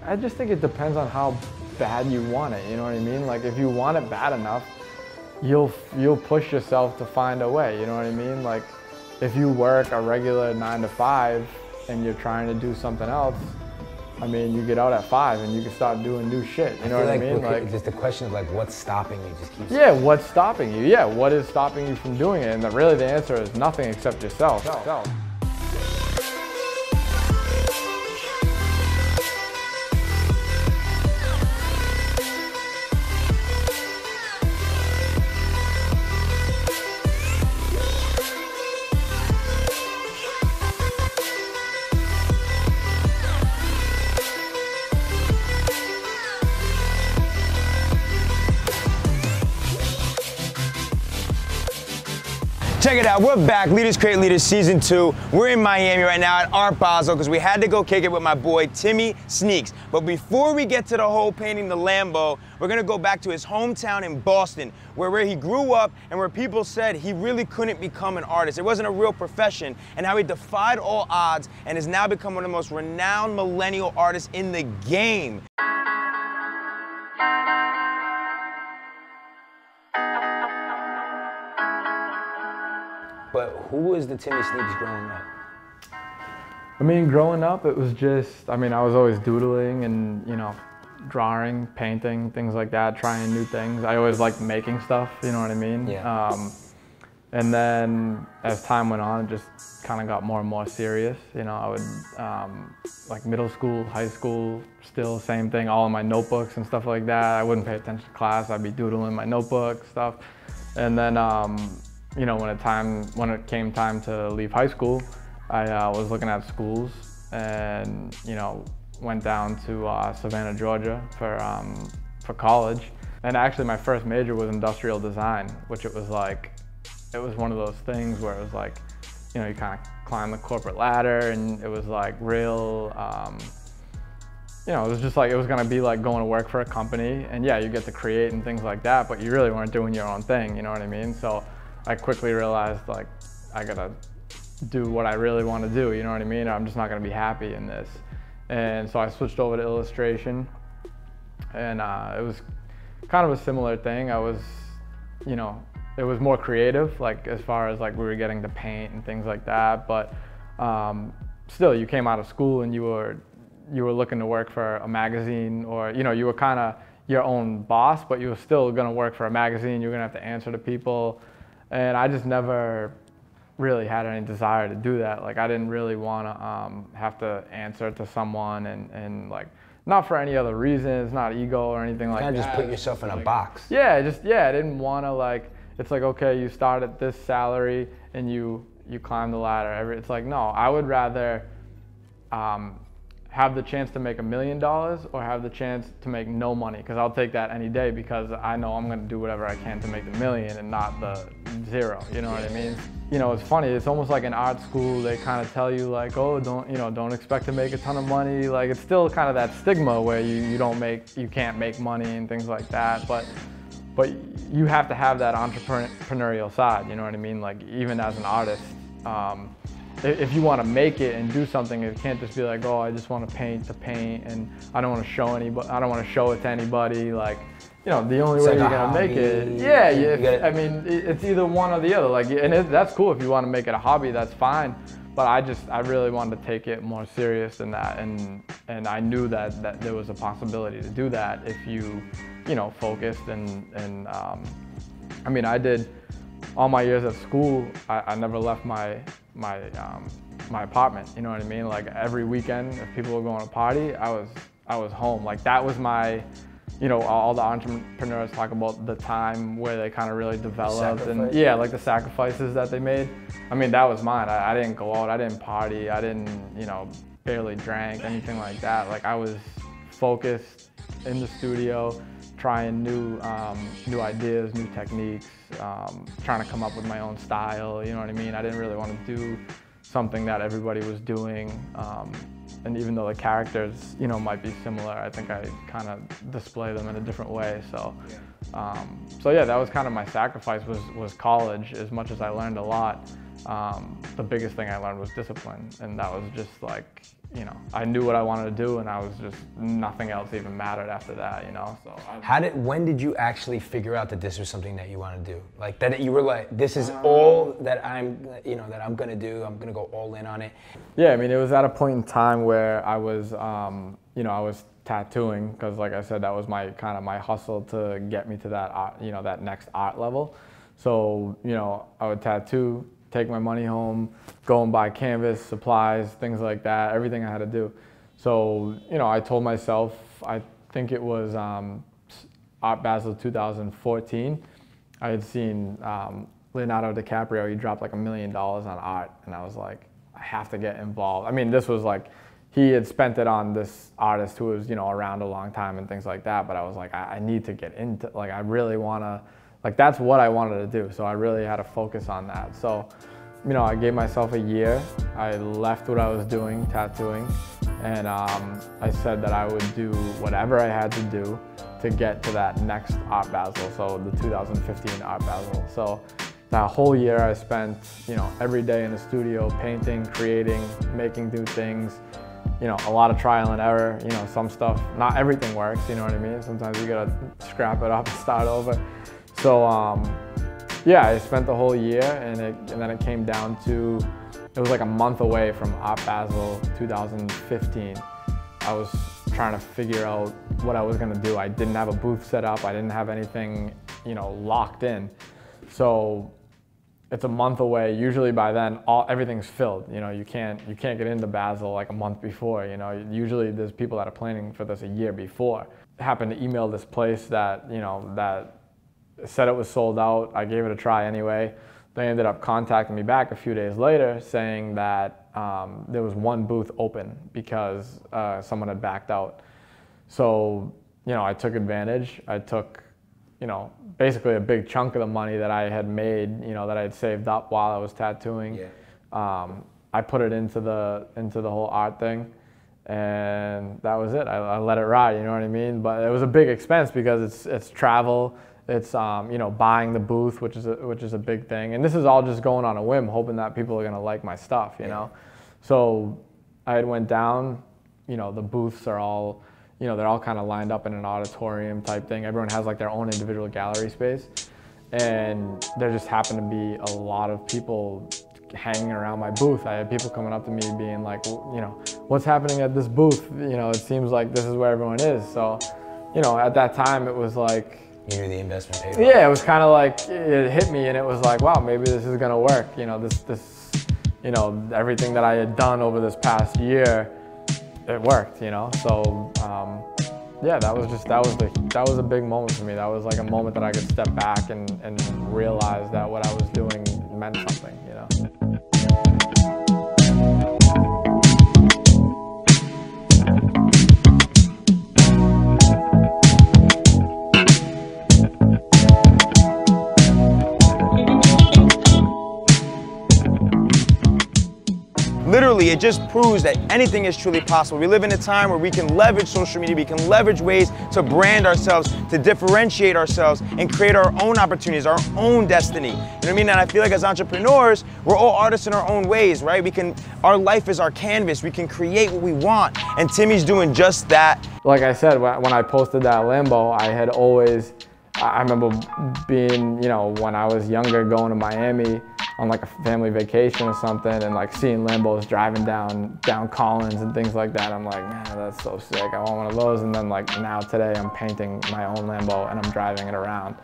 I just think it depends on how bad you want it, you know what I mean? Like if you want it bad enough, you'll push yourself to find a way, you know what I mean? Like if you work a regular 9 to 5 and you're trying to do something else, I mean, you get out at 5 and you can start doing new shit, you know what I mean? Like, it's just a question of like, what's stopping you? Just keep yeah, what's stopping you? Yeah, what is stopping you from doing it? And really the answer is nothing except yourself. Check it out, we're back, Leaders Create Leaders Season 2. We're in Miami right now at Art Basel because we had to go kick it with my boy Timmy Sneaks. But before we get to the whole painting the Lambo, we're gonna go back to his hometown in Boston, where he grew up and where people said he really couldn't become an artist. It wasn't a real profession, and how he defied all odds and has now become one of the most renowned millennial artists in the game. But who was the Timmy Sneaks growing up? I mean, growing up, it was just, I mean, I was always doodling and, you know, drawing, painting, things like that, trying new things. I always liked making stuff, you know what I mean? Yeah. And then as time went on, it just kind of got more and more serious. You know, I would, like middle school, high school, still same thing, all in my notebooks and stuff like that. I wouldn't pay attention to class, I'd be doodling my notebook, stuff. And then, you know, when it came time to leave high school, I was looking at schools and, you know, went down to Savannah, Georgia for college. And actually my first major was industrial design, which it was one of those things where it was like, you know, you kind of climb the corporate ladder and it was like real, you know, it was just like, it was gonna be like going to work for a company and yeah, you get to create and things like that, but you really weren't doing your own thing, you know what I mean? So I quickly realized like, I gotta do what I really want to do, you know what I mean? I'm just not gonna be happy in this. And so I switched over to illustration and it was kind of a similar thing. I was, you know, it was more creative, like as far as like we were getting to paint and things like that, but still you came out of school and you were looking to work for a magazine, or, you know, you were kind of your own boss, but you were still gonna work for a magazine, you were gonna have to answer to people. And I just never really had any desire to do that. Like I didn't really want to have to answer to someone and like, not for any other reason, it's not ego or anything like that. You kind of just put yourself in a box. Yeah, I didn't want to like, it's like, okay, you start at this salary and you climb the ladder. It's like, no, I would rather have the chance to make $1 million or have the chance to make no money, because I'll take that any day because I know I'm going to do whatever I can to make the million and not the 0, you know what I mean? You know, it's funny, it's almost like in art school, they kind of tell you like, oh, don't expect to make a ton of money. Like it's still kind of that stigma where you can't make money and things like that, but you have to have that entrepreneurial side, you know what I mean? Like even as an artist, if you want to make it and do something, it can't just be like, oh, I just want to paint and I don't want to show anybody, I don't want to show it to anybody. Like, you know, the only way you're gonna make it, yeah, I mean, it's either one or the other. Like, and that's cool if you want to make it a hobby, that's fine. But I really wanted to take it more serious than that, and I knew that there was a possibility to do that if you know, focused and I mean, I did all my years at school. I never left my apartment. You know what I mean? Like every weekend, if people were going to party, I was home. Like that was my, you know, all the entrepreneurs talk about the time where they kind of really developed and yeah, like the sacrifices that they made. I mean, that was mine. I didn't go out, I didn't party, I didn't, you know, barely drank, anything like that. Like I was focused in the studio, trying new ideas, new techniques, trying to come up with my own style, you know what I mean? I didn't really want to do something that everybody was doing. And even though the characters, you know, might be similar, I think I kind of display them in a different way. So, so yeah, that was kind of my sacrifice was college. As much as I learned a lot, the biggest thing I learned was discipline. And that was just like, you know, I knew what I wanted to do, and I was just, nothing else even mattered after that, you know, so. When did you actually figure out that this was something that you want to do? Like that you were like, this is all that that I'm gonna do, I'm gonna go all in on it? Yeah, I mean, it was at a point in time where I was, you know, I was tattooing, because like I said, that was my kind of my hustle to get me to that art, you know, that next art level. So, you know, I would tattoo, take my money home, go and buy canvas, supplies, things like that, everything I had to do. So, you know, I told myself, I think it was Art Basel 2014, I had seen Leonardo DiCaprio, he dropped like $1 million on art, and I was like, I have to get involved. I mean, this was like, he had spent it on this artist who was, you know, around a long time and things like that, but I was like, I need to get into, like, I really want to, like, that's what I wanted to do, so I really had to focus on that. So, you know, I gave myself a year. I left what I was doing, tattooing, and I said that I would do whatever I had to do to get to that next Art Basel, so the 2015 Art Basel. So that whole year I spent, you know, every day in the studio, painting, creating, making new things, you know, a lot of trial and error, you know, some stuff, not everything works, you know what I mean? Sometimes you gotta scrap it up and start over. So, yeah, I spent the whole year, and then it came down to, it was like a month away from Art Basel 2015. I was trying to figure out what I was gonna do. I didn't have a booth set up. I didn't have anything, you know, locked in. So it's a month away. Usually by then, everything's filled. You know, you can't get into Basel like a month before. You know, usually there's people that are planning for this a year before. I happened to email this place that, you know, that said it was sold out. I gave it a try anyway. They ended up contacting me back a few days later saying that there was one booth open because someone had backed out. So, you know, I took advantage. I took, you know, basically a big chunk of the money that I had made, you know, that I had saved up while I was tattooing. Yeah. I put it into the whole art thing, and that was it. I let it ride, you know what I mean? But it was a big expense because it's travel. It's you know, buying the booth, which is a big thing, and this is all just going on a whim, hoping that people are gonna like my stuff, you know. So I had went down, you know, the booths are all, you know, they're all kind of lined up in an auditorium type thing. Everyone has like their own individual gallery space, and there just happened to be a lot of people hanging around my booth. I had people coming up to me being like, you know, what's happening at this booth? You know, it seems like this is where everyone is. So, you know, at that time it was like, you knew the investment paid off. Yeah, it was kind of like, it hit me, and it was like, wow, maybe this is gonna work. You know, this, you know, everything that I had done over this past year, it worked, you know. So, yeah, that was a big moment for me. That was like a moment that I could step back and realize that what I was doing meant something, you know. Literally, it just proves that anything is truly possible. We live in a time where we can leverage social media, we can leverage ways to brand ourselves, to differentiate ourselves, and create our own opportunities, our own destiny. You know what I mean? And I feel like as entrepreneurs, we're all artists in our own ways, right? Our life is our canvas. We can create what we want. And Timmy's doing just that. Like I said, when I posted that Lambo, I remember being, you know, when I was younger, going to Miami on like a family vacation or something, and like seeing Lambos driving down Collins and things like that. I'm like, man, that's so sick. I want one of those. And then like now today I'm painting my own Lambo and I'm driving it around.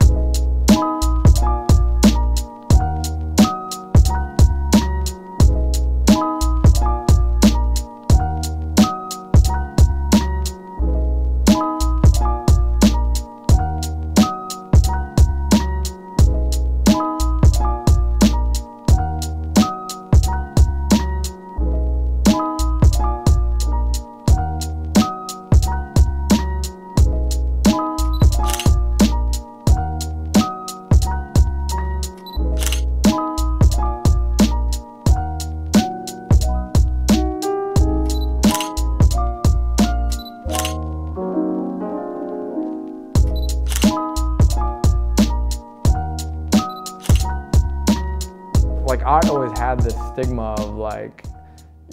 Like art always had this stigma of like,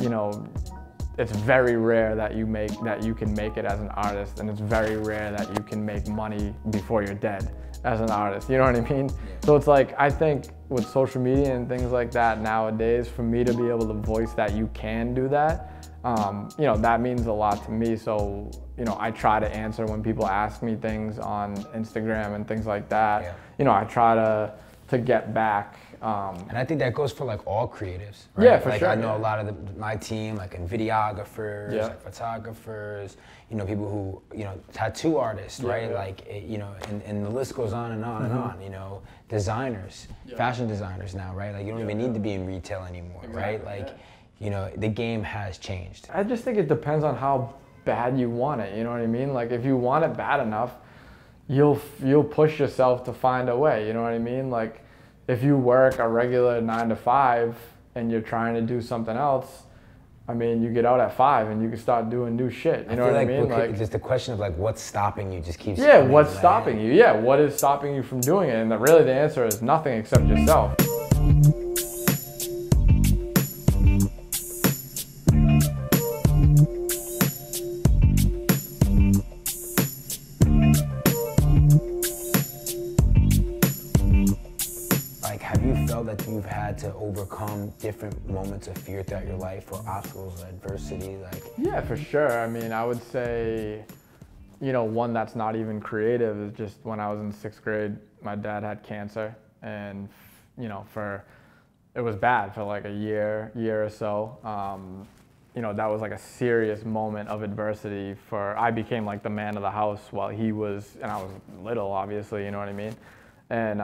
you know, it's very rare that you can make it as an artist, and it's very rare that you can make money before you're dead as an artist, you know what I mean? So it's like, I think with social media and things like that nowadays, for me to be able to voice that you can do that, you know, that means a lot to me. So, you know, I try to answer when people ask me things on Instagram and things like that. Yeah. You know, I try to get back. And I think that goes for like all creatives, right? Yeah, for like sure. I know a lot of my team, like videographers, Yeah. like photographers, you know, people who, you know, tattoo artists, right? Yeah. Like, you know, and the list goes on and on and on, you know, designers, fashion designers now, right? Like you don't even need to be in retail anymore, right? Like, you know, the game has changed. I just think it depends on how bad you want it, you know what I mean? Like if you want it bad enough, you'll push yourself to find a way, you know what I mean? Like if you work a regular 9 to 5 and you're trying to do something else, I mean, you get out at 5 and you can start doing new shit, you know what I mean? Like just the question of like what's stopping you just keeps Yeah, what's stopping you? Yeah, what is stopping you from doing it? And really the answer is nothing except yourself. That you've had to overcome different moments of fear throughout your life, or obstacles or adversity? Like, yeah, for sure. I mean, I would say, you know, one that's not even creative is just when I was in 6th grade, my dad had cancer, and you know, it was bad for like a year or so. You know, that was like a serious moment of adversity I became like the man of the house while he was, and I was little, obviously, you know what I mean? And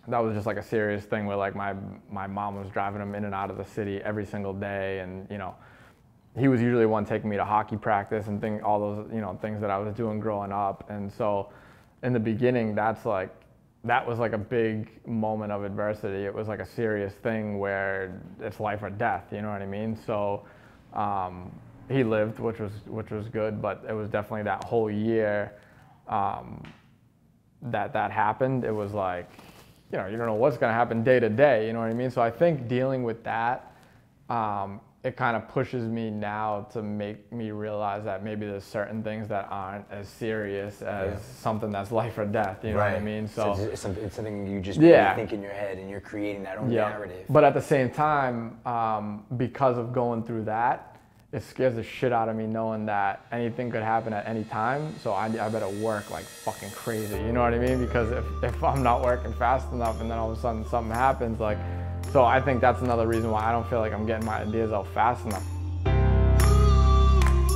that was just like a serious thing where like my mom was driving him in and out of the city every single day, and you know, he was usually one taking me to hockey practice and all those, you know, things that I was doing growing up. And so in the beginning, that was like a big moment of adversity. It was like a serious thing where it's life or death, you know what I mean? So he lived, which was good, but it was definitely that whole year that happened. It was like, you know, you don't know what's going to happen day to day, you know what I mean? So I think dealing with that, it kind of pushes me now to make me realize that maybe there's certain things that aren't as serious as something that's life or death, you know what I mean? So it's something you just really think in your head, and you're creating that own narrative. But at the same time, because of going through that, it scares the shit out of me knowing that anything could happen at any time. So I better work like fucking crazy, you know what I mean? Because if I'm not working fast enough and then all of a sudden something happens, like, so I think that's another reason why I don't feel like I'm getting my ideas out fast enough.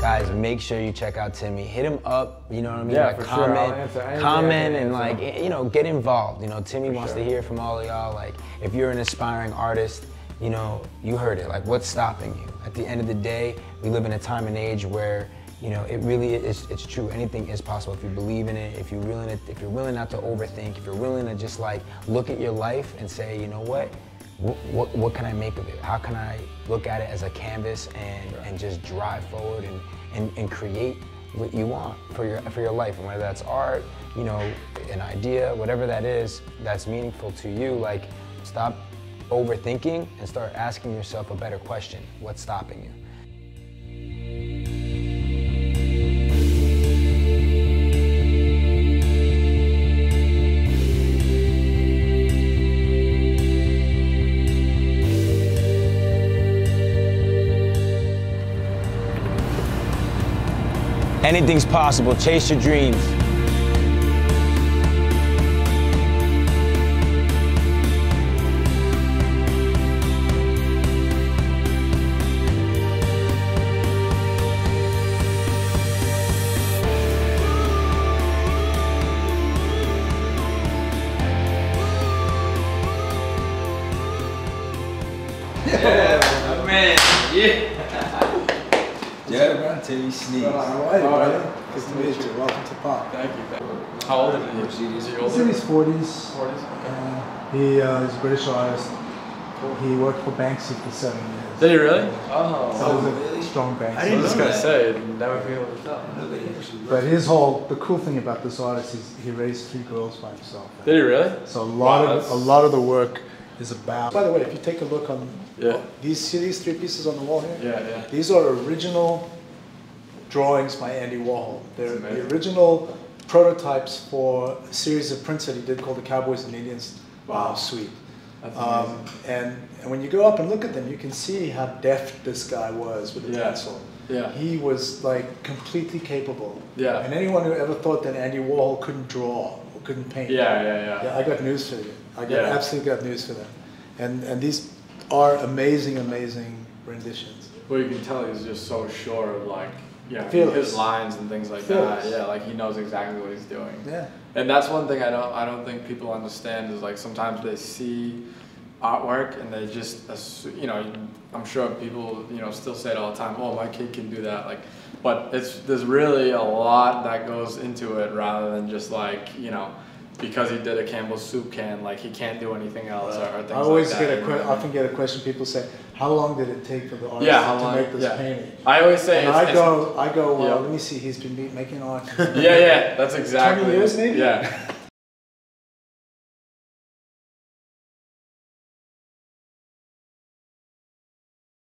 Guys, make sure you check out Timmy. Hit him up, you know what I mean? Yeah, like, for comment, sure. Comment, and like, you know, get involved. You know, Timmy wants to hear from all of y'all. Like, if you're an aspiring artist, you know, you heard it. Like, what's stopping you? At the end of the day, we live in a time and age where, you know, it really is, it's true. Anything is possible if you believe in it, if you're willing not to overthink, if you're willing to just like look at your life and say, you know what can I make of it? How can I look at it as a canvas and just drive forward and create what you want for your life? And whether that's art, you know, an idea, whatever that is that's meaningful to you, like, stop overthinking and start asking yourself a better question. What's stopping you? Anything's possible. Chase your dreams. Yeah, man. Yeah. Yeah, Timmy Sneaks. How are you, brother? Nice to meet you. Welcome to Pop. Thank you. How old is he? Is he older? He's in his 40s. 40s? Okay. He's a British artist. He worked for Banksy for 7 years. Did he really? Oh. So he's a strong Banksy. I was just going to say, never be able to tell. But the cool thing about this artist is he raised 3 girls by himself. Did he really? So a lot of the work is about. By the way, if you take a look on Yeah. See these 3 pieces on the wall here? Yeah, yeah. These are original drawings by Andy Warhol. They're the original prototypes for a series of prints that he did called the Cowboys and Indians suite. That's amazing. And when you go up and look at them, you can see how deft this guy was with the pencil. Yeah. He was like completely capable. Yeah. And anyone who ever thought that Andy Warhol couldn't draw or couldn't paint. Yeah. I got news for you. Absolutely got news for them. And these are amazing, amazing renditions. Well, you can tell he's just so sure of like, Fearless. his lines and things like Fearless. that. Yeah, like he knows exactly what he's doing. Yeah. And that's one thing I don't think people understand is like sometimes they see artwork and they just, I'm sure people, still say it all the time, oh, my kid can do that. Like, but there's really a lot that goes into it rather than just like, because he did a Campbell's soup can, like he can't do anything else or things I always like that. often get a question. People say, "How long did it take for the artist to make this painting?" I always say, and I go, well, let me see. He's been making art. Yeah, that's exactly. 20 years, maybe. Yeah.